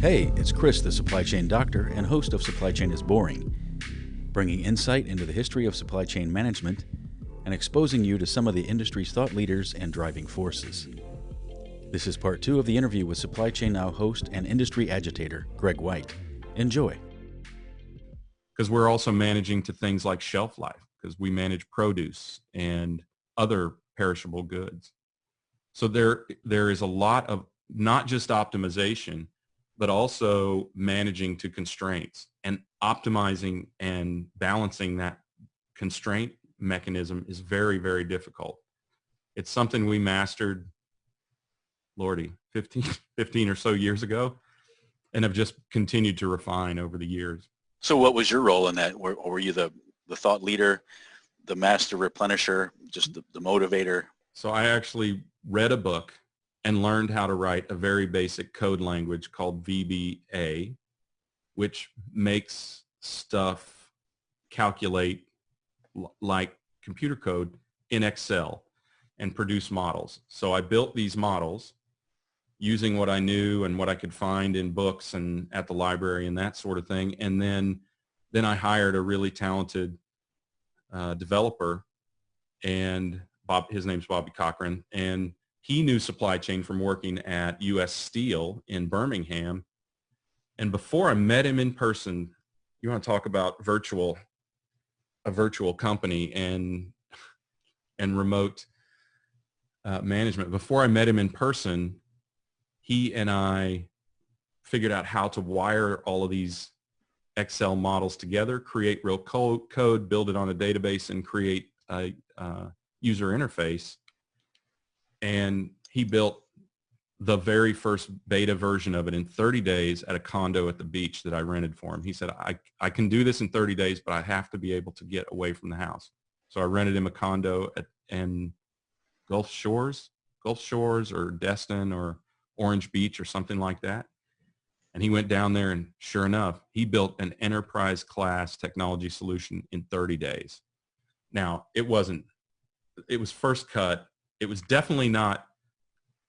Hey, it's Chris, the Supply Chain Doctor and host of Supply Chain is Boring, bringing insight into the history of supply chain management and exposing you to some of the industry's thought leaders and driving forces. This is part 2 of the interview with Supply Chain Now host and industry agitator, Greg White. Enjoy. Because we're also managing to things like shelf life, because we manage produce and other perishable goods. So there is a lot of not just optimization, but also managing to constraints and optimizing and balancing that constraint mechanism is very, very difficult. It's something we mastered, Lordy, 15 or so years ago, and have just continued to refine over the years. So what was your role in that? Were you the thought leader, the master replenisher, just the motivator? So I actually read a book and learned how to write a very basic code language called VBA, which makes stuff calculate like computer code in Excel and produce models. So I built these models using what I knew and what I could find in books and at the library and that sort of thing. And then I hired a really talented developer, and his name's Bobby Cochran, and he knew supply chain from working at U.S. Steel in Birmingham. And before I met him in person, you want to talk about a virtual company and remote management. Before I met him in person, he and I figured out how to wire all of these Excel models together, create real code, build it on a database, and create a user interface. And he built the very first beta version of it in 30 days at a condo at the beach that I rented for him. He said, I can do this in 30 days, but I have to be able to get away from the house. So I rented him a condo in Gulf Shores or Destin or Orange Beach or something like that. And he went down there, and sure enough, he built an enterprise class technology solution in 30 days. Now, it was first cut. It was definitely not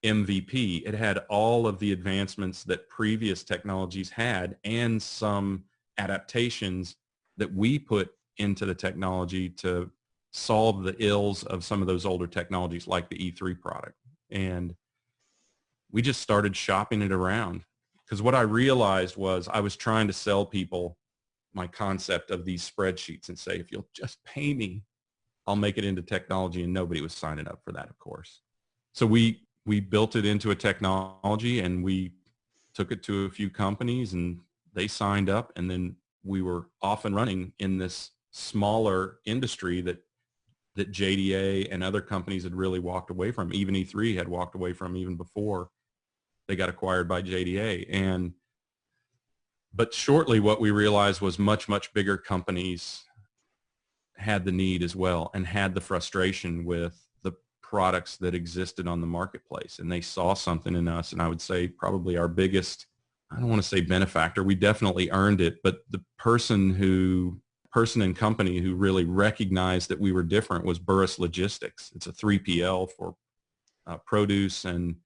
MVP. It had all of the advancements that previous technologies had and some adaptations that we put into the technology to solve the ills of some of those older technologies like the E3 product. And we just started shopping it around, because what I realized was I was trying to sell people my concept of these spreadsheets and say, if you'll just pay me, I'll make it into technology, and nobody was signing up for that, of course. So we built it into a technology, and we took it to a few companies, and they signed up, and then we were off and running in this smaller industry that JDA and other companies had really walked away from. Even E3 had walked away from even before they got acquired by JDA. But shortly what we realized was much, much bigger companies had the need as well, and had the frustration with the products that existed on the marketplace. And they saw something in us, and I would say probably our biggest, I don't want to say benefactor, we definitely earned it, but the person and company who really recognized that we were different was Burris Logistics. It's a 3PL for produce and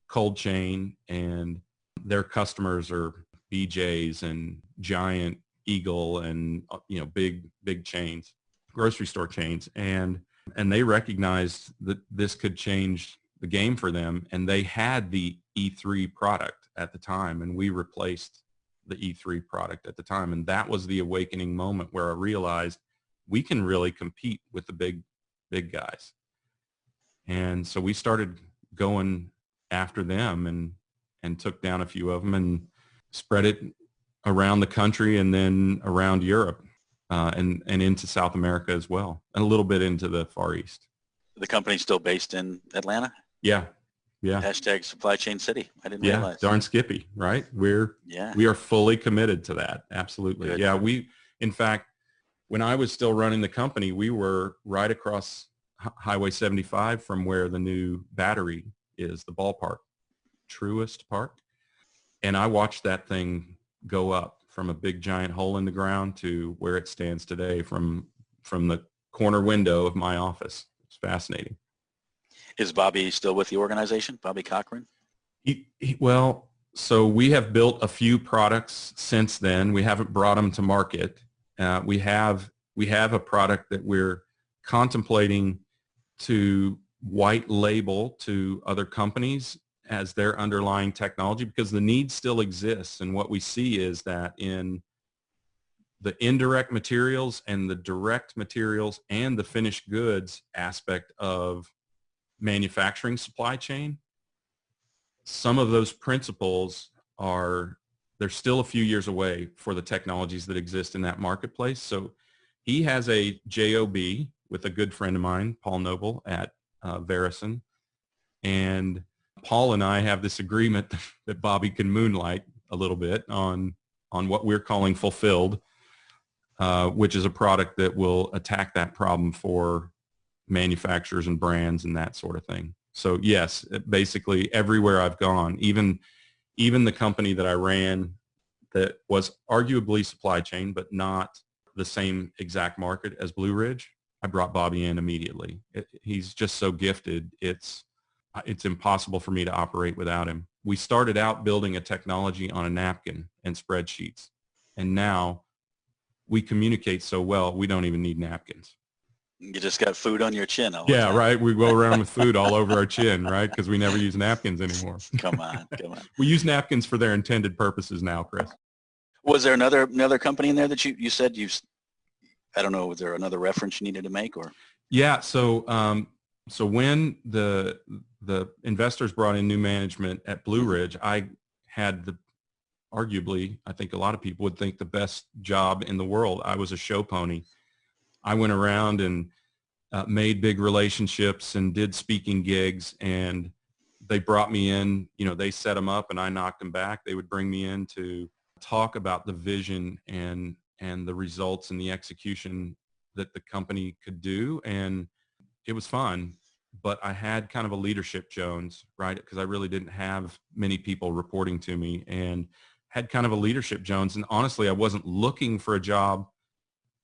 cold chain, and their customers are BJ's and Giant Eagle and big chains, grocery store chains, and they recognized that this could change the game for them, and they had the E3 product at the time, and we replaced the E3 product at the time. And that was the awakening moment where I realized we can really compete with the big guys. And so we started going after them and took down a few of them and spread it around the country and then around Europe. And into South America as well, and a little bit into the Far East. The company's still based in Atlanta? Yeah. Hashtag supply chain city. I didn't realize. Darn Skippy, right? We are fully committed to that. Absolutely. Good. Yeah. In fact, when I was still running the company, we were right across Highway 75 from where the new battery is, the ballpark, Truist Park. And I watched that thing go up from a big giant hole in the ground to where it stands today from the corner window of my office. It's fascinating. Is Bobby still with the organization, Bobby Cochran? Well, so we have built a few products since then. We haven't brought them to market. We have a product that we're contemplating to white label to other companies as their underlying technology, because the need still exists. And what we see is that in the indirect materials and the direct materials and the finished goods aspect of manufacturing supply chain, some of those principles they're still a few years away for the technologies that exist in that marketplace. So he has a JOB with a good friend of mine, Paul Noble at Verison. And Paul and I have this agreement that Bobby can moonlight a little bit on what we're calling Fulfilled, which is a product that will attack that problem for manufacturers and brands and that sort of thing. So yes, basically everywhere I've gone, even the company that I ran that was arguably supply chain, but not the same exact market as Blue Ridge, I brought Bobby in immediately. He's just so gifted. It's impossible for me to operate without him. We started out building a technology on a napkin and spreadsheets, and now we communicate so well, we don't even need napkins. You just got food on your chin all the Yeah, time. right. We go around with food all over our chin, right? Because we never use napkins anymore. Come on. We use napkins for their intended purposes now, Chris. Was there another company in there that you said I don't know, was there another reference you needed to make, or? Yeah. So when the investors brought in new management at Blue Ridge, I had arguably, I think a lot of people would think, the best job in the world. I was a show pony. I went around and made big relationships and did speaking gigs, and they brought me in, they set them up and I knocked them back. They would bring me in to talk about the vision and the results and the execution that the company could do. And it was fun, but I had kind of a leadership Jones, right? Because I really didn't have many people reporting to me, and had kind of a leadership Jones. And honestly, I wasn't looking for a job,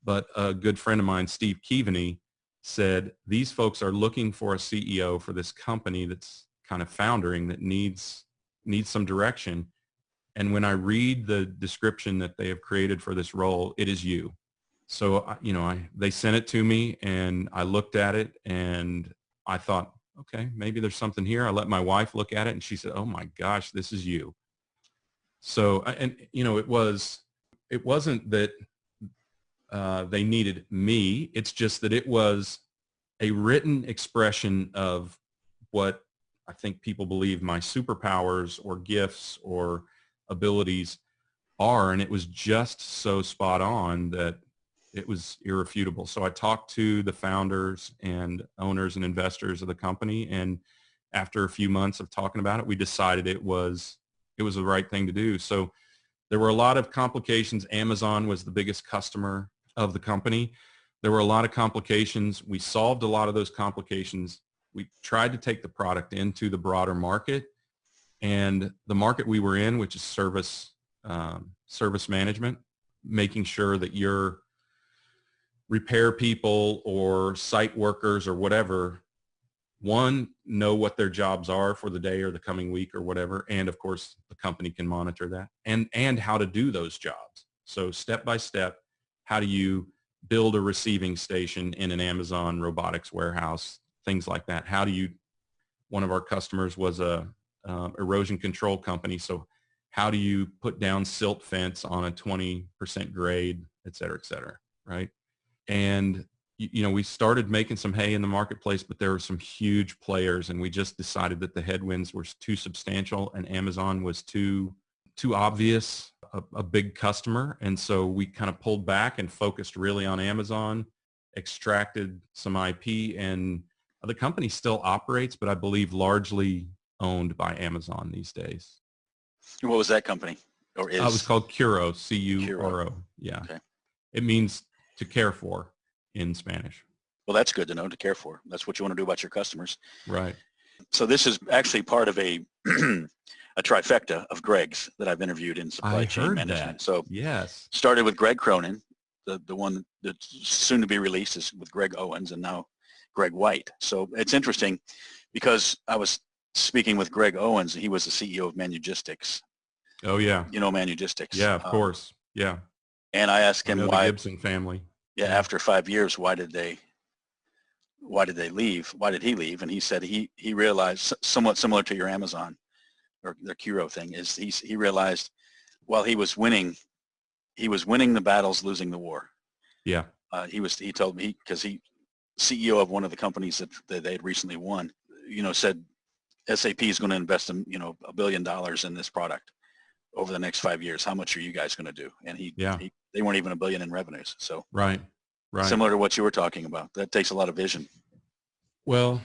but a good friend of mine, Steve Keaveney, said, these folks are looking for a CEO for this company that's kind of foundering, that needs some direction. And when I read the description that they have created for this role, it is you. So, they sent it to me and I looked at it and I thought, okay, maybe there's something here. I let my wife look at it and she said, oh my gosh, this is you. So, and it wasn't that they needed me. It's just that it was a written expression of what I think people believe my superpowers or gifts or abilities are. And it was just so spot on that it was irrefutable. So I talked to the founders and owners and investors of the company. And after a few months of talking about it, we decided it was the right thing to do. So there were a lot of complications. Amazon was the biggest customer of the company. There were a lot of complications. We solved a lot of those complications. We tried to take the product into the broader market, and the market we were in, which is service management, making sure that your repair people or site workers or whatever, one, know what their jobs are for the day or the coming week or whatever. And of course, the company can monitor that, and how to do those jobs. So step by step, how do you build a receiving station in an Amazon robotics warehouse, things like that? How do you, one of our customers was a erosion control company. So how do you put down silt fence on a 20% grade, et cetera, right? And, we started making some hay in the marketplace, but there were some huge players, and we just decided that the headwinds were too substantial and Amazon was too obvious, a big customer. And so we kind of pulled back and focused really on Amazon, extracted some IP, and the company still operates, but I believe largely owned by Amazon these days. What was that company? Or is? It was called Curo, C-U-R-O. Yeah. Okay. It means to care for in Spanish. Well, that's good to know, to care for. That's what you want to do about your customers. Right. So this is actually part of a a trifecta of Greg's that I've interviewed in supply chain management. That. So yes, started with Greg Cronin, the one that's soon to be released is with Greg Owens, and now Greg White. So it's interesting because I was speaking with Greg Owens. He was the CEO of Manugistics. Oh yeah. You know Manugistics. Yeah, of course. Yeah. And I asked I him know why. the Gibson family. Yeah, after 5 years, why did they leave? Why did he leave? And he said he realized, somewhat similar to your Amazon or their Curo thing, is he realized while he was winning the battles, losing the war. Yeah. He told me, because he CEO of one of the companies that they had recently won, said SAP is going to invest $1 billion in this product over the next 5 years. How much are you guys going to do? And they weren't even $1 billion in revenues. So Right. similar to what you were talking about, that takes a lot of vision. Well,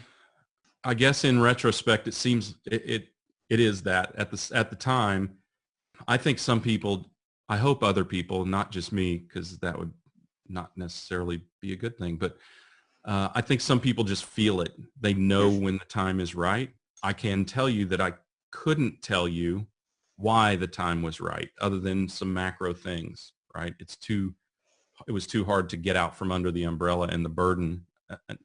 I guess in retrospect, it seems it is that at the time, I think some people, I hope other people, not just me, because that would not necessarily be a good thing, but I think some people just feel it. They know when the time is right. I can tell you that I couldn't tell you why the time was right, other than some macro things, right? It was too hard to get out from under the umbrella and the burden,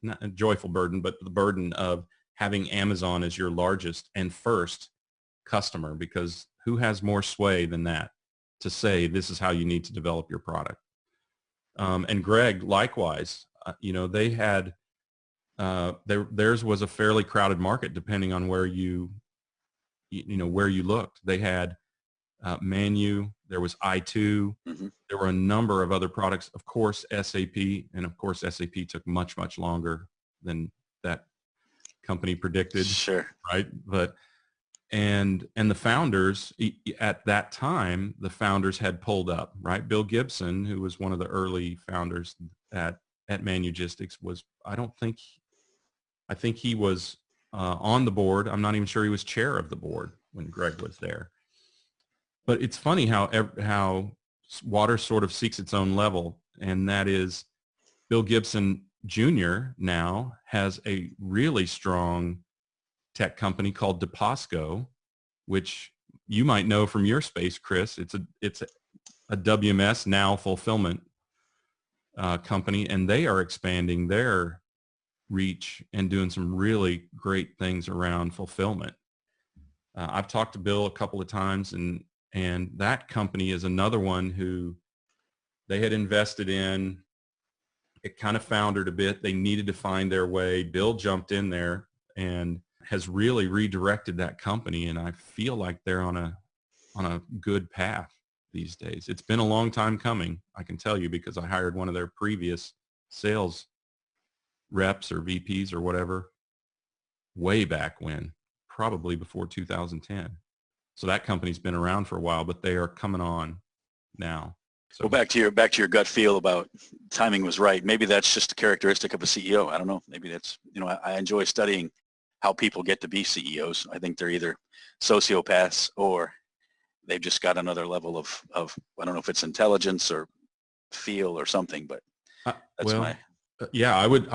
not a joyful burden, but the burden of having Amazon as your largest and first customer, because who has more sway than that to say this is how you need to develop your product? And Greg, likewise, they had, theirs was a fairly crowded market depending on where where you looked. They had Manu, there was i2, there were a number of other products, of course, SAP, and of course, SAP took much, much longer than that company predicted. Sure. Right. But, and the founders at that time, the founders had pulled up, right? Bill Gibson, who was one of the early founders at Manugistics, I think he was on the board. I'm not even sure he was chair of the board when Greg was there. But it's funny how water sort of seeks its own level, and that is Bill Gibson Jr. now has a really strong tech company called DePosco, which you might know from your space, Chris. It's a WMS now fulfillment company, and they are expanding their reach and doing some really great things around fulfillment. I've talked to Bill a couple of times, and that company is another one who they had invested in. It kind of foundered a bit. They needed to find their way. Bill jumped in there and has really redirected that company, and I feel like they're on a good path these days. It's been a long time coming, I can tell you, because I hired one of their previous sales reps or VPs or whatever way back when, probably before 2010. So that company's been around for a while, but they are coming on now. So well, back to your gut feel about timing was right. Maybe that's just a characteristic of a CEO. I don't know. Maybe that's, I enjoy studying how people get to be CEOs. I think they're either sociopaths or they've just got another level of I don't know if it's intelligence or feel or something, but that's yeah, I would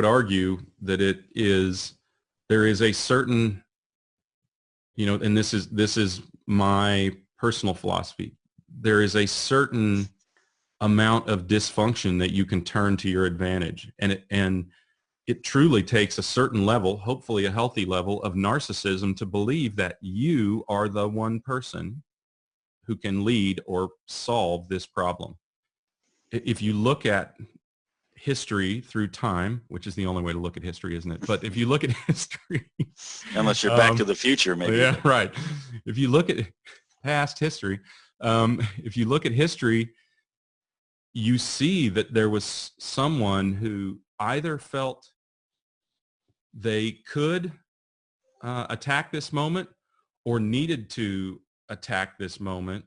argue that there is a certain, and this is my personal philosophy. There is a certain amount of dysfunction that you can turn to your advantage. And it truly takes a certain level, hopefully a healthy level, of narcissism to believe that you are the one person who can lead or solve this problem. If you look at history through time, which is the only way to look at history, isn't it? But if you look at history, unless you're Back to the Future, maybe. Yeah, right. If you look at past history, if you look at history, you see that there was someone who either felt they could attack this moment or needed to attack this moment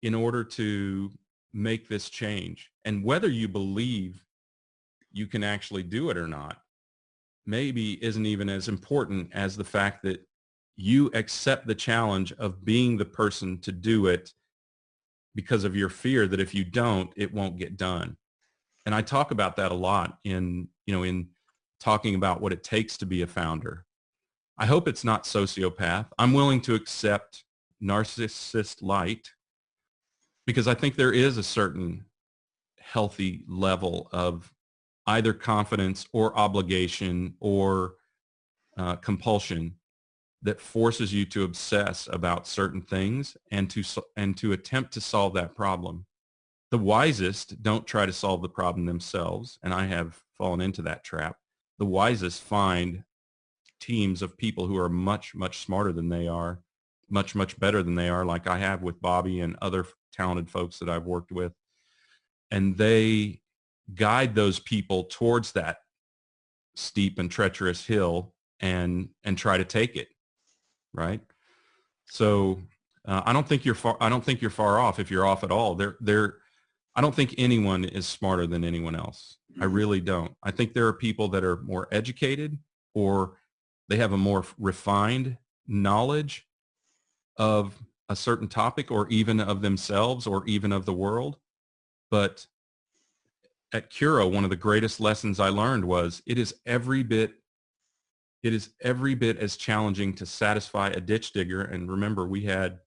in order to make this change. And whether you believe you can actually do it or not maybe isn't even as important as the fact that you accept the challenge of being the person to do it because of your fear that if you don't, it won't get done. And I talk about that a lot in talking about what it takes to be a founder. I hope it's not sociopath. I'm willing to accept narcissist light because I think there is a certain healthy level of either confidence or obligation or compulsion that forces you to obsess about certain things and to attempt to solve that problem. The wisest don't try to solve the problem themselves, and I have fallen into that trap. The wisest find teams of people who are much, much smarter than they are, much, much better than they are, like I have with Bobby and other talented folks that I've worked with. And they guide those people towards that steep and treacherous hill and try to take it, right? So I don't think you're far off if you're off at all. I don't think anyone is smarter than anyone else. I really don't. I think there are people that are more educated, or they have a more refined knowledge of a certain topic, or even of themselves, or even of the world. But at Cura, one of the greatest lessons I learned was it is every bit as challenging to satisfy a ditch digger. And remember, we had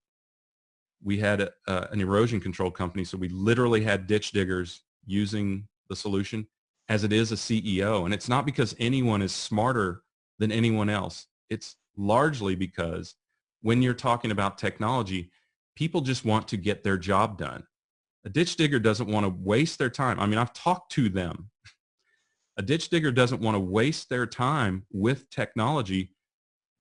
an erosion control company, so we literally had ditch diggers using the solution, as it is a CEO. And it's not because anyone is smarter than anyone else. It's largely because when you're talking about technology, people just want to get their job done. A ditch digger doesn't want to waste their time. I mean, I've talked to them. A ditch digger doesn't want to waste their time with technology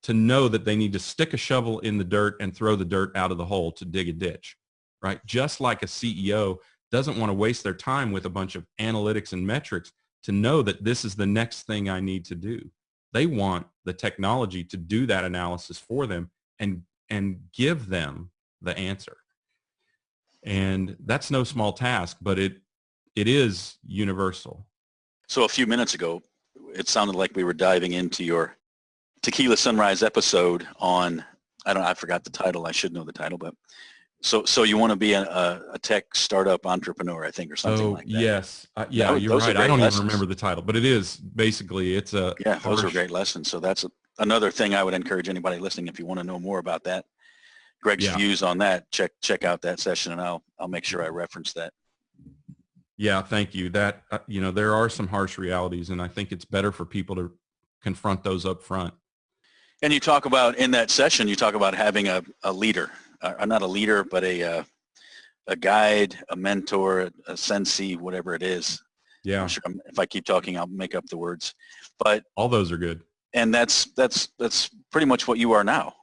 to know that they need to stick a shovel in the dirt and throw the dirt out of the hole to dig a ditch, right? Just like a CEO doesn't want to waste their time with a bunch of analytics and metrics to know that this is the next thing I need to do. They want the technology to do that analysis for them and give them the answer. And that's no small task, but it is universal. So a few minutes ago, it sounded like we were diving into your Tequila Sunrise episode on, I forgot the title. I should know the title, but so you want to be a tech startup entrepreneur, I think, or something like that. Yes. Yeah, you're right. I don't even remember the title, but it is basically, it's a yeah, those are great lessons. So that's another thing I would encourage anybody listening, if you want to know more about that, Greg's views on that, check out that session, and I'll make sure I reference that. Yeah, thank you. That there are some harsh realities, and I think it's better for people to confront those up front. And you talk about, in that session, you talk about having a leader, not a leader, but a guide, a mentor, a sensei, whatever it is. Yeah. I'm sure if I keep talking, I'll make up the words. But all those are good. And that's pretty much what you are now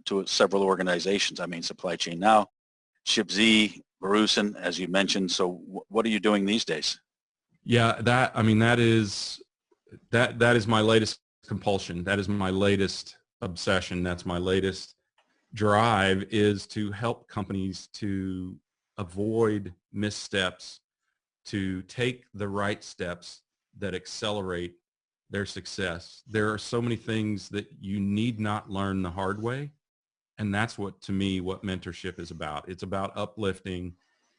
to several organizations. I mean, Supply Chain Now, ShipZ, Barusan, as you mentioned. So what are you doing these days? Yeah, that is my latest compulsion. That is my latest obsession. That's my latest drive, is to help companies to avoid missteps, to take the right steps that accelerate their success. There are so many things that you need not learn the hard way. And that's what mentorship is about. It's about uplifting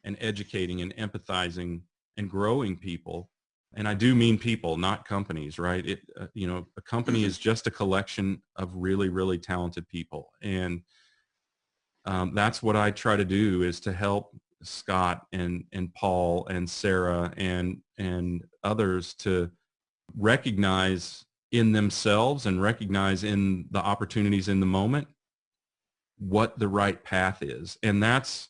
and educating and empathizing and growing people. And I do mean people, not companies, right? A company is just a collection of really, really talented people. And that's what I try to do, is to help Scott and Paul and Sarah and others to recognize in themselves and recognize in the opportunities in the moment what the right path is. And that's,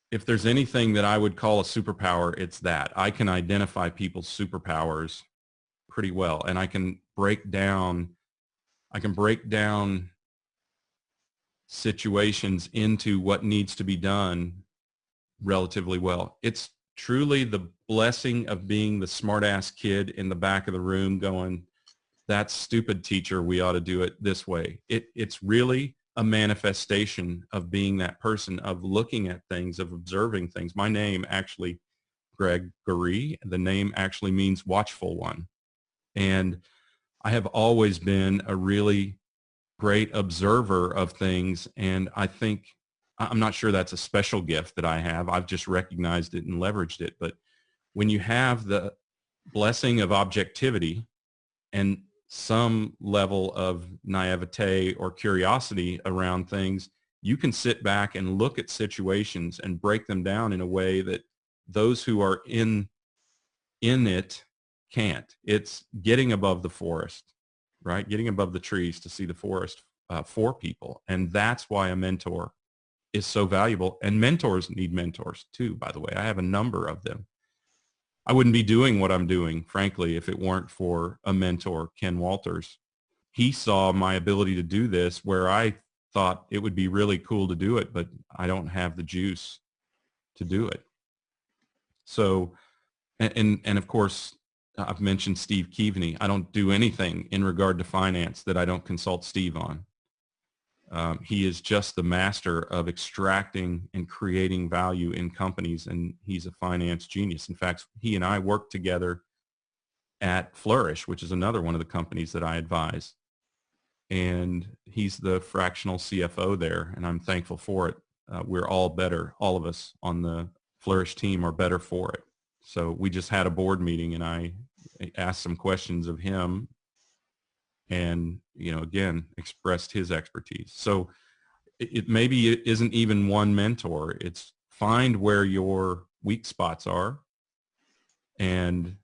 if there's anything that I would call a superpower, it's that. I can identify people's superpowers pretty well, and I can break down situations into what needs to be done relatively well. It's truly the blessing of being the smart-ass kid in the back of the room going, "That's stupid, teacher, we ought to do it this way." It's really a manifestation of being that person, of looking at things, of observing things. My name actually, Gregory, the name actually means watchful one. And I have always been a really great observer of things. And I think, I'm not sure that's a special gift that I have. I've just recognized it and leveraged it. But when you have the blessing of objectivity and some level of naivete or curiosity around things, you can sit back and look at situations and break them down in a way that those who are in in it can't. It's getting above the forest, right? Getting above the trees to see the forest for people. And that's why a mentor is so valuable. And mentors need mentors too, by the way. I have a number of them. I wouldn't be doing what I'm doing, frankly, if it weren't for a mentor, Ken Walters. He saw my ability to do this where I thought it would be really cool to do it, but I don't have the juice to do it. So, and of course, I've mentioned Steve Keaveney. I don't do anything in regard to finance that I don't consult Steve on. He is just the master of extracting and creating value in companies, and he's a finance genius. In fact, he and I worked together at Flourish, which is another one of the companies that I advise. And he's the fractional CFO there, and I'm thankful for it. We're all better. All of us on the Flourish team are better for it. So we just had a board meeting, and I asked some questions of him, and, you know, again, expressed his expertise. So maybe it isn't even one mentor. It's find where your weak spots are and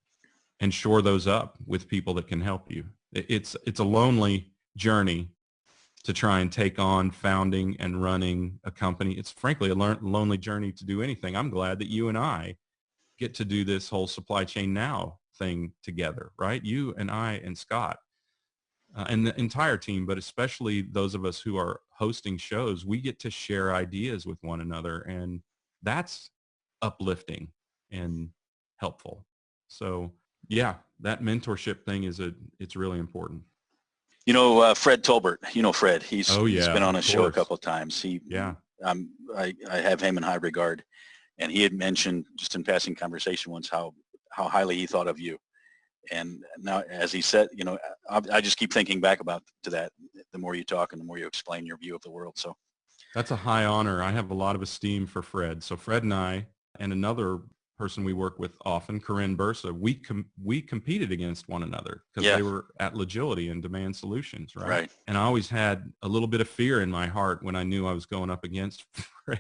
shore those up with people that can help you. It's a lonely journey to try and take on founding and running a company. It's frankly a lonely journey to do anything. I'm glad that you and I get to do this whole Supply Chain Now thing together, right? You and I and Scott. And the entire team, but especially those of us who are hosting shows, we get to share ideas with one another, and that's uplifting and helpful. So yeah, that mentorship thing it's really important. You know, Fred Tolbert, you know Fred, he's been on a show a couple of times. I have him in high regard, and he had mentioned just in passing conversation once how highly he thought of you. And now, as he said, you know, I just keep thinking back to that. The more you talk and the more you explain your view of the world. So that's a high honor. I have a lot of esteem for Fred. So Fred and I, and another person we work with often, Corinne Bursa, we competed against one another because they were at Logility and Demand Solutions, right? And I always had a little bit of fear in my heart when I knew I was going up against Fred.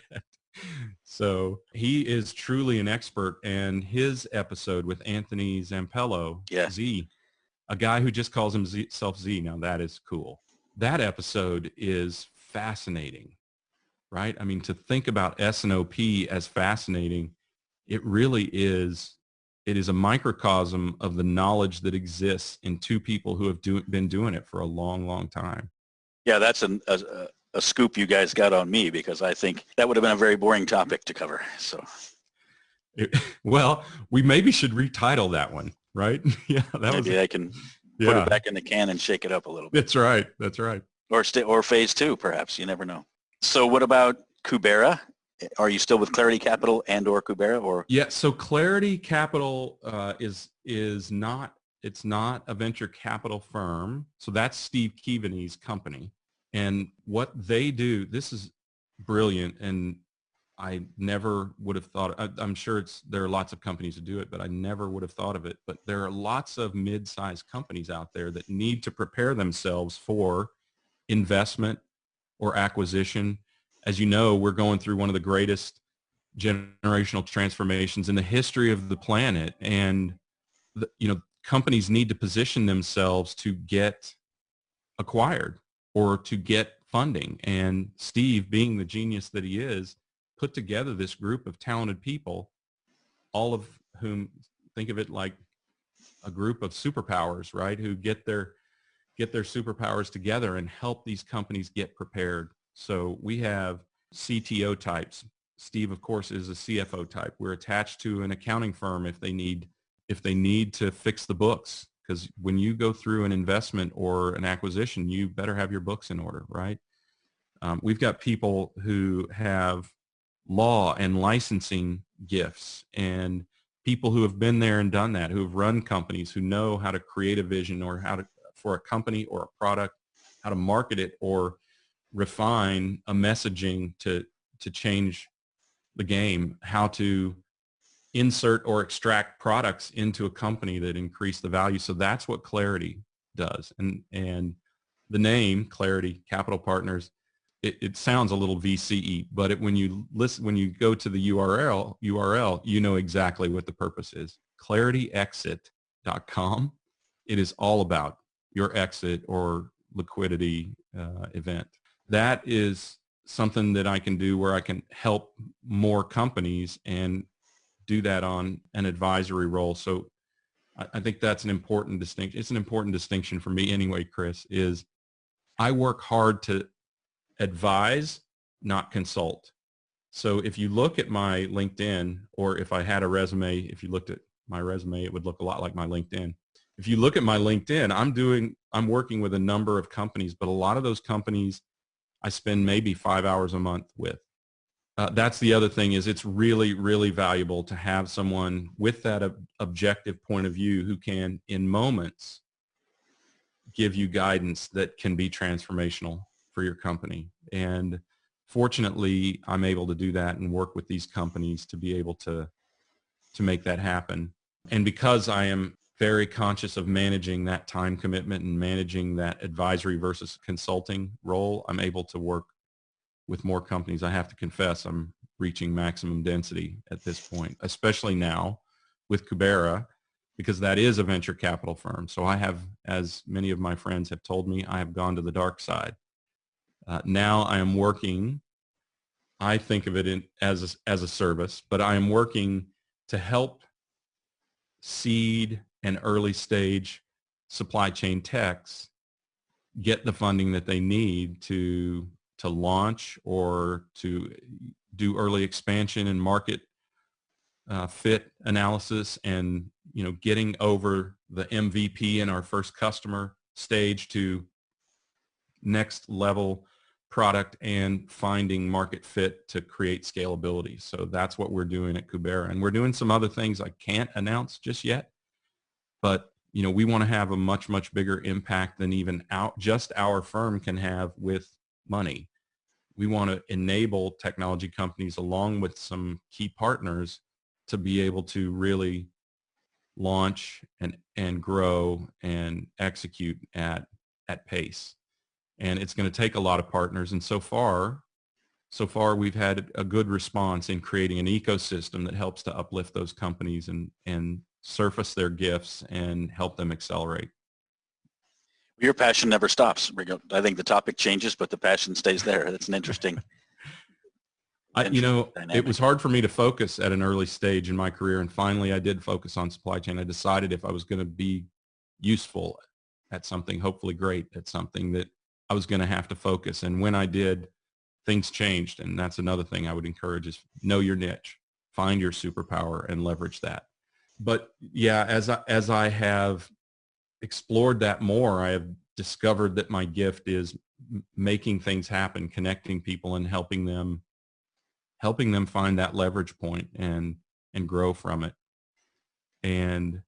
So he is truly an expert, and his episode with Anthony Zampello, Z, a guy who just calls himself Z. Now that is cool. That episode is fascinating, right? I mean, to think about S&OP as fascinating, it really is. It is a microcosm of the knowledge that exists in two people who have been doing it for a long, long time. Yeah, that's a scoop you guys got on me, because I think that would have been a very boring topic to cover. So, well, we maybe should retitle that one, right? Yeah, maybe I can put it back in the can and shake it up a little bit. That's right. That's right. Or phase 2, perhaps. You never know. So, what about Kubera? Are you still with Clarity Capital and/or Kubera? Or so Clarity Capital is not. It's not a venture capital firm. So that's Steve Keaveney's company. And what they do, this is brilliant, and I never would have thought, I'm sure there are lots of companies that do it, but I never would have thought of it. But there are lots of mid-sized companies out there that need to prepare themselves for investment or acquisition. As you know, we're going through one of the greatest generational transformations in the history of the planet. And, companies need to position themselves to get acquired or to get funding. And Steve, being the genius that he is, put together this group of talented people, all of whom, think of it like a group of superpowers, right? Who get their superpowers together and help these companies get prepared. So we have CTO types. Steve, of course, is a CFO type. We're attached to an accounting firm if they need to fix the books. Because when you go through an investment or an acquisition, you better have your books in order, right? We've got people who have law and licensing gifts, and people who have been there and done that, who have run companies, who know how to create a vision or for a company or a product, how to market it or refine a messaging to change the game, how to insert or extract products into a company that increase the value. So that's what Clarity does. And the name Clarity Capital Partners, it sounds a little VCE, but when you go to the URL, you know exactly what the purpose is. clarityexit.com. It is all about your exit or liquidity event. That is something that I can do where I can help more companies and do that on an advisory role. So I think that's an important distinction. It's an important distinction for me anyway, Chris, is I work hard to advise, not consult. So if you look at my LinkedIn, or if I had a resume, if you looked at my resume, it would look a lot like my LinkedIn. If you look at my LinkedIn, I'm working with a number of companies, but a lot of those companies I spend maybe 5 hours a month with. That's the other thing, is it's really, really valuable to have someone with that objective point of view who can, in moments, give you guidance that can be transformational for your company. And fortunately, I'm able to do that and work with these companies to be able to make that happen. And because I am very conscious of managing that time commitment and managing that advisory versus consulting role, I'm able to work with more companies. I have to confess, I'm reaching maximum density at this point, especially now with Kubera, because that is a venture capital firm. So I have, as many of my friends have told me, I have gone to the dark side. Now I am working, I think of it as a service, but I am working to help seed and early stage supply chain techs get the funding that they need to launch or to do early expansion and market fit analysis, and getting over the MVP in our first customer stage to next level product and finding market fit to create scalability. So that's what we're doing at Kubera, and we're doing some other things I can't announce just yet, but we want to have a much, much bigger impact than even just our firm can have with money. We want to enable technology companies, along with some key partners, to be able to really launch and grow and execute at pace. And it's going to take a lot of partners. And so far we've had a good response in creating an ecosystem that helps to uplift those companies and surface their gifts and help them accelerate. Your passion never stops. I think the topic changes, but the passion stays there. That's an interesting dynamic. It was hard for me to focus at an early stage in my career, and finally I did focus on supply chain. I decided if I was going to be useful at something, hopefully great at something, that I was going to have to focus. And when I did, things changed. And that's another thing I would encourage, is know your niche, find your superpower and leverage that. But yeah, as I have explored that more, I have discovered that my gift is making things happen, connecting people and helping them find that leverage point and grow from it. And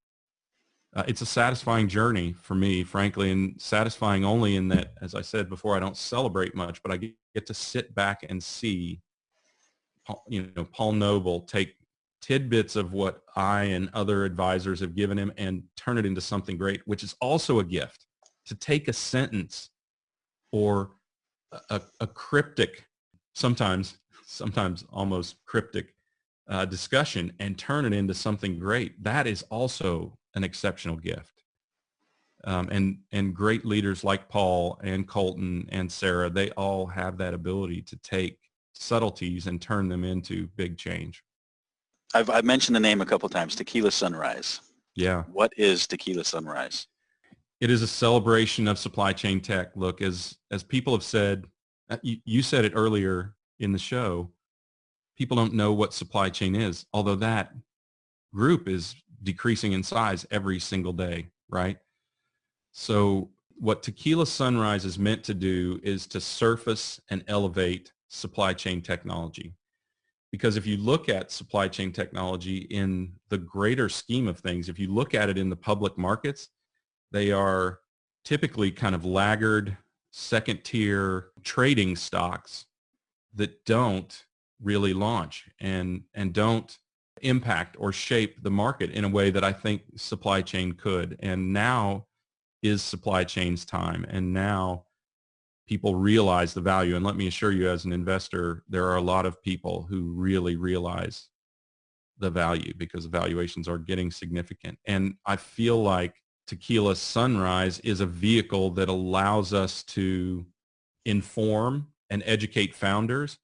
it's a satisfying journey for me, frankly, and satisfying only in that, as I said before, I don't celebrate much, but I get to sit back and see, Paul Noble take tidbits of what I and other advisors have given him and turn it into something great, which is also a gift. To take a sentence or a cryptic, sometimes almost cryptic discussion, and turn it into something great, that is also an exceptional gift. And great leaders like Paul and Colton and Sarah, they all have that ability to take subtleties and turn them into big change. I've mentioned the name a couple of times, Tequila Sunrise. Yeah. What is Tequila Sunrise? It is a celebration of supply chain tech. Look, as people have said, you said it earlier in the show, people don't know what supply chain is, although that group is decreasing in size every single day, right? So what Tequila Sunrise is meant to do is to surface and elevate supply chain technology. Because if you look at supply chain technology in the greater scheme of things, if you look at it in the public markets, they are typically kind of laggard, second-tier trading stocks that don't really launch and don't impact or shape the market in a way that I think supply chain could. And now is supply chain's time. And now people realize the value. And let me assure you, as an investor, there are a lot of people who really realize the value, because the valuations are getting significant. And I feel like Tequila Sunrise is a vehicle that allows us to inform and educate founders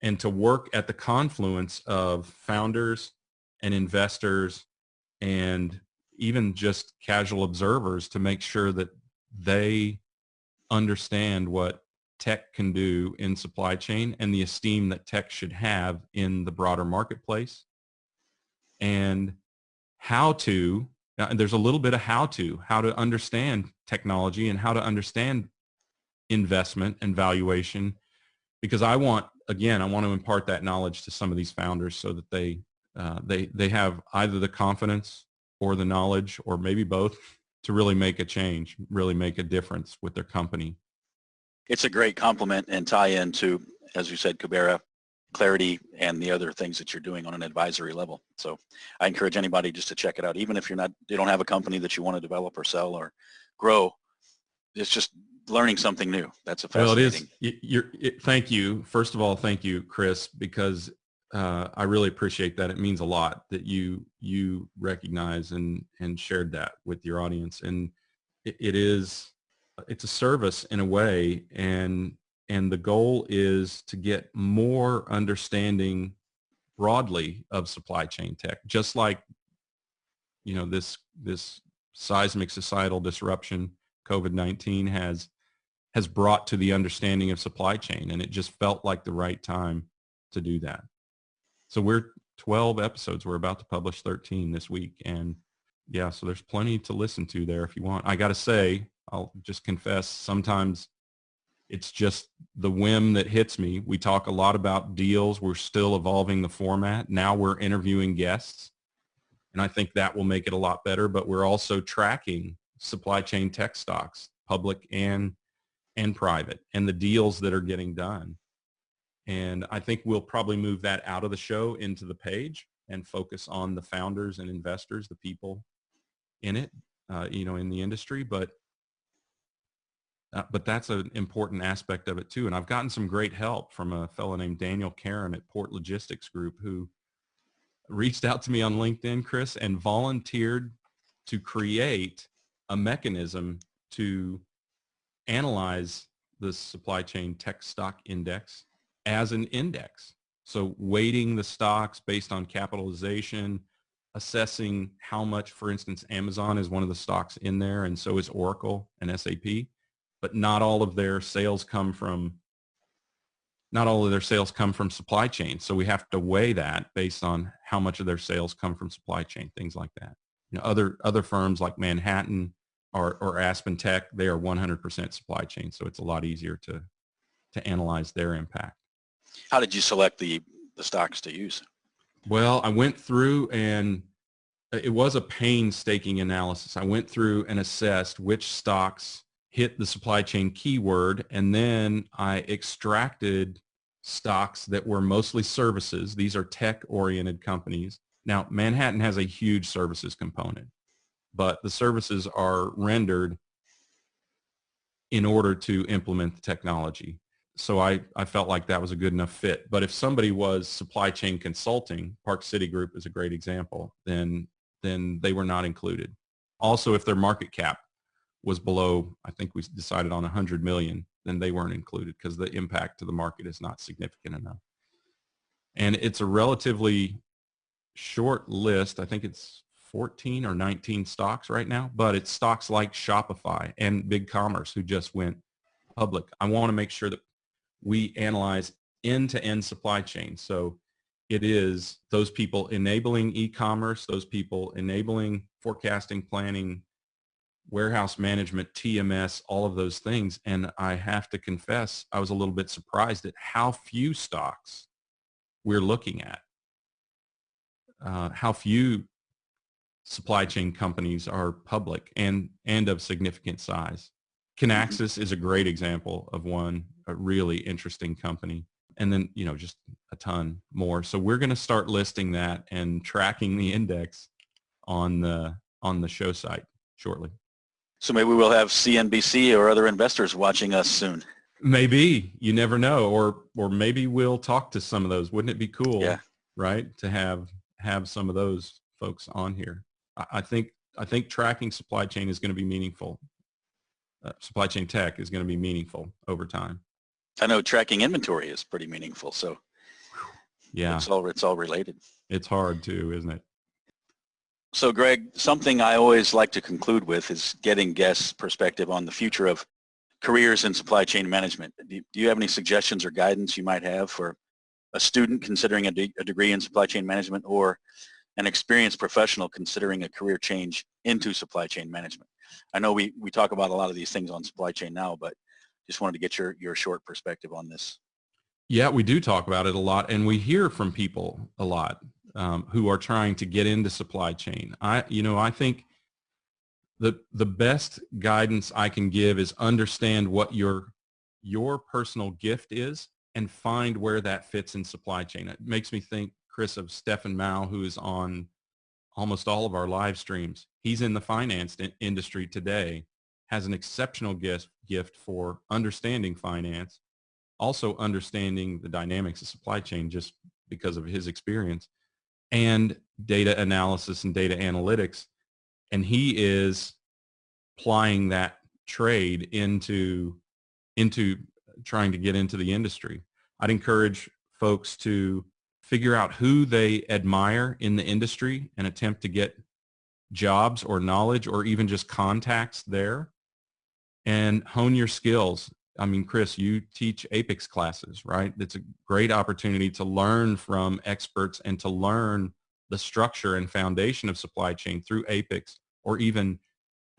and to work at the confluence of founders and investors and even just casual observers to make sure that they understand what tech can do in supply chain and the esteem that tech should have in the broader marketplace, and how to, and there's a little bit of how to understand technology and how to understand investment and valuation, because I want to impart that knowledge to some of these founders so that they have either the confidence or the knowledge, or maybe both, to really make a change, really make a difference with their company. It's a great complement and tie-in to, as you said, Kubera Clarity and the other things that you're doing on an advisory level. So I encourage anybody just to check it out, even if you don't have a company that you want to develop or sell or grow. It's just learning something new. That's a fascinating. Well, it is. Thank you. First of all, thank you, Chris, because I really appreciate that. It means a lot that you recognize and shared that with your audience. And it's a service in a way, and the goal is to get more understanding broadly of supply chain tech, just like, this seismic societal disruption COVID-19 has brought to the understanding of supply chain, and it just felt like the right time to do that. So we're 12 episodes. We're about to publish 13 this week, and yeah, so there's plenty to listen to there if you want. I got to say, I'll just confess, sometimes it's just the whim that hits me. We talk a lot about deals. We're still evolving the format. Now we're interviewing guests, and I think that will make it a lot better, but we're also tracking supply chain tech stocks, public and private, and the deals that are getting done. And I think we'll probably move that out of the show into the page and focus on the founders and investors, the people in it, in the industry. But that's an important aspect of it too. And I've gotten some great help from a fellow named Daniel Karen at Port Logistics Group, who reached out to me on LinkedIn, Chris, and volunteered to create a mechanism to analyze the supply chain tech stock index as an index. So weighting the stocks based on capitalization, assessing how much, for instance, Amazon is one of the stocks in there, and so is Oracle and SAP, but not all of their sales come from supply chain. So we have to weigh that based on how much of their sales come from supply chain, things like that. Other firms like Manhattan or Aspen Tech, they are 100% supply chain. So it's a lot easier to analyze their impact. How did you select the stocks to use? Well, I went through, and it was a painstaking analysis. I went through and assessed which stocks hit the supply chain keyword, and then I extracted stocks that were mostly services. These are tech-oriented companies. Now, Manhattan has a huge services component, but the services are rendered in order to implement the technology. So I felt like that was a good enough fit. But if somebody was supply chain consulting, Park City Group is a great example, then they were not included. Also, if their market cap was below, I think we decided on 100 million, then they weren't included because the impact to the market is not significant enough. And it's a relatively short list. I think it's 14 or 19 stocks right now, but it's stocks like Shopify and BigCommerce, who just went public. I want to make sure that we analyze end-to-end supply chain. So it is those people enabling e-commerce, those people enabling forecasting, planning, warehouse management, TMS, all of those things. And I have to confess, I was a little bit surprised at how few stocks we're looking at, how few supply chain companies are public and of significant size. Kinaxis is a great example of one, a really interesting company. And then, just a ton more. So we're going to start listing that and tracking the index on the show site shortly. So maybe we'll have CNBC or other investors watching us soon. Maybe. You never know. Or maybe we'll talk to some of those. Wouldn't it be cool, yeah, right, to have have some of those folks on here. I think tracking supply chain is going to be meaningful. Supply chain tech is going to be meaningful over time. I know tracking inventory is pretty meaningful. So yeah, it's all related. It's hard too, isn't it? So Greg, something I always like to conclude with is getting guests' perspective on the future of careers in supply chain management. Do you have any suggestions or guidance you might have for a student considering a degree in supply chain management, or an experienced professional considering a career change into supply chain management? I know we talk about a lot of these things on supply chain now, but just wanted to get your short perspective on this. Yeah, we do talk about it a lot, and we hear from people a lot who are trying to get into supply chain. I think the best guidance I can give is understand what your personal gift is and find where that fits in supply chain. It makes me think, Chris, of Stefan Mao, who is on almost all of our live streams. He's in the finance industry today, has an exceptional gift for understanding finance, also understanding the dynamics of supply chain just because of his experience, and data analysis and data analytics. And he is applying that trade into trying to get into the industry. I'd encourage folks to figure out who they admire in the industry and attempt to get jobs or knowledge or even just contacts there, and hone your skills. I mean, Chris, you teach APEX classes, right? It's a great opportunity to learn from experts and to learn the structure and foundation of supply chain through APEX, or even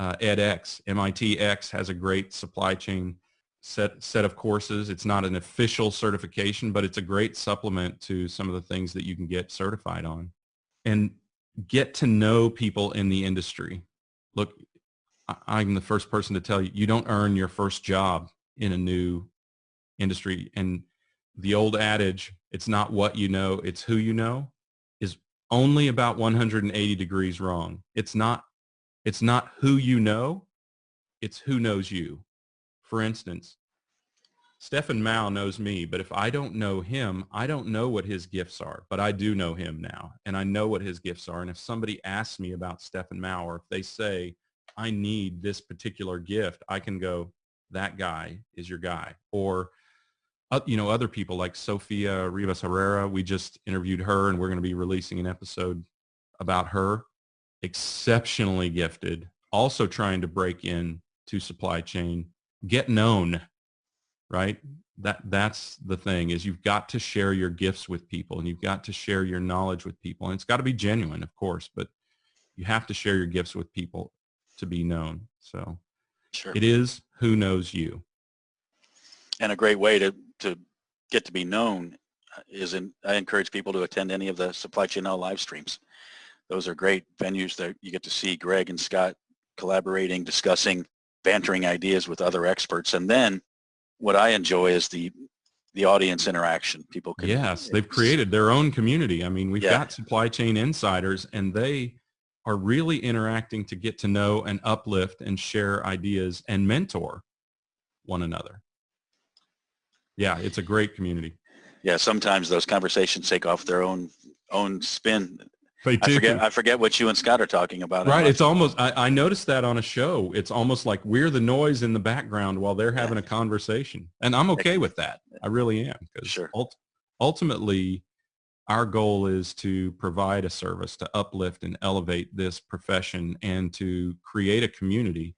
edX. MIT X has a great supply chain set of courses. It's not an official certification, but it's a great supplement to some of the things that you can get certified on. And get to know people in the industry. Look, I'm the first person to tell you, you don't earn your first job in a new industry. And the old adage, it's not what you know, it's who you know, is only about 180 degrees wrong. It's not who you know, it's who knows you. For instance, Stefan Mao knows me, but if I don't know him, I don't know what his gifts are, but I do know him now, and I know what his gifts are. And if somebody asks me about Stefan Mao, or if they say, I need this particular gift, I can go, that guy is your guy. Or, other people like Sofia Rivas Herrera, we just interviewed her, and we're going to be releasing an episode about her. Exceptionally gifted, also trying to break in to supply chain, get known, right? That's the thing, is you've got to share your gifts with people, and you've got to share your knowledge with people. And it's got to be genuine, of course, but you have to share your gifts with people to be known. So sure. It is who knows you. And a great way to get to be known is I encourage people to attend any of the Supply Chain Now live streams. Those are great venues that you get to see Greg and Scott collaborating, discussing, bantering ideas with other experts. And then what I enjoy is the audience interaction. People can, yes, they've created their own community. I mean, we've got supply chain insiders, and they are really interacting to get to know and uplift and share ideas and mentor one another. Yeah, it's a great community. Yeah, sometimes those conversations take off their own spin. They do. I forget what you and Scott are talking about. Right. It's almost, I noticed that on a show. It's almost like we're the noise in the background while they're having a conversation. And I'm okay with that. I really am. Because ultimately, our goal is to provide a service to uplift and elevate this profession, and to create a community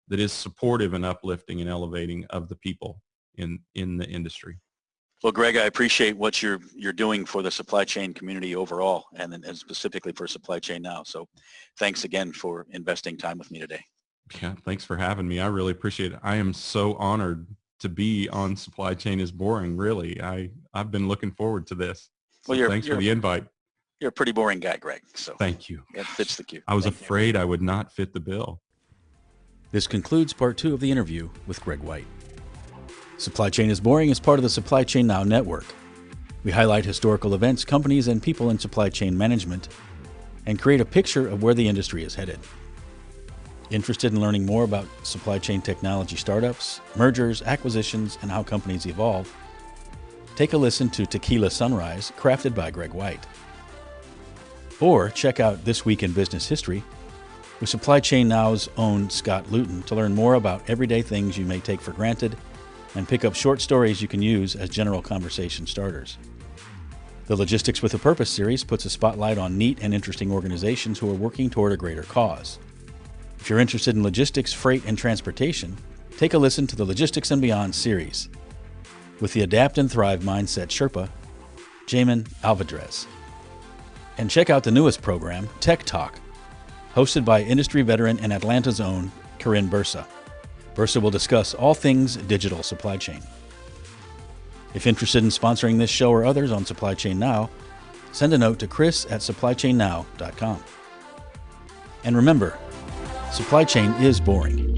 that is supportive and uplifting and elevating of the people in the industry. Well, Greg, I appreciate what you're doing for the supply chain community overall, and specifically for Supply Chain Now. So thanks again for investing time with me today. Yeah, thanks for having me. I really appreciate it. I am so honored to be on Supply Chain is Boring, really. I've been looking forward to this. So well, thanks for the invite. You're a pretty boring guy, Greg. So thank you. It fits the cue. I was afraid I would not fit the bill. This concludes part 2 of the interview with Greg White. Supply Chain is Boring is part of the Supply Chain Now network. We highlight historical events, companies, and people in supply chain management, and create a picture of where the industry is headed. Interested in learning more about supply chain technology startups, mergers, acquisitions, and how companies evolve? Take a listen to Tequila Sunrise, crafted by Greg White. Or check out This Week in Business History with Supply Chain Now's own Scott Luton to learn more about everyday things you may take for granted and pick up short stories you can use as general conversation starters. The Logistics with a Purpose series puts a spotlight on neat and interesting organizations who are working toward a greater cause. If you're interested in logistics, freight, and transportation, take a listen to the Logistics and Beyond series with the Adapt and Thrive Mindset Sherpa, Jamin Alvadrez. And check out the newest program, Tech Talk, hosted by industry veteran and Atlanta's own Corinne Bursa. Bursa will discuss all things digital supply chain. If interested in sponsoring this show or others on Supply Chain Now, send a note to chris@supplychainnow.com. And remember, supply chain is boring.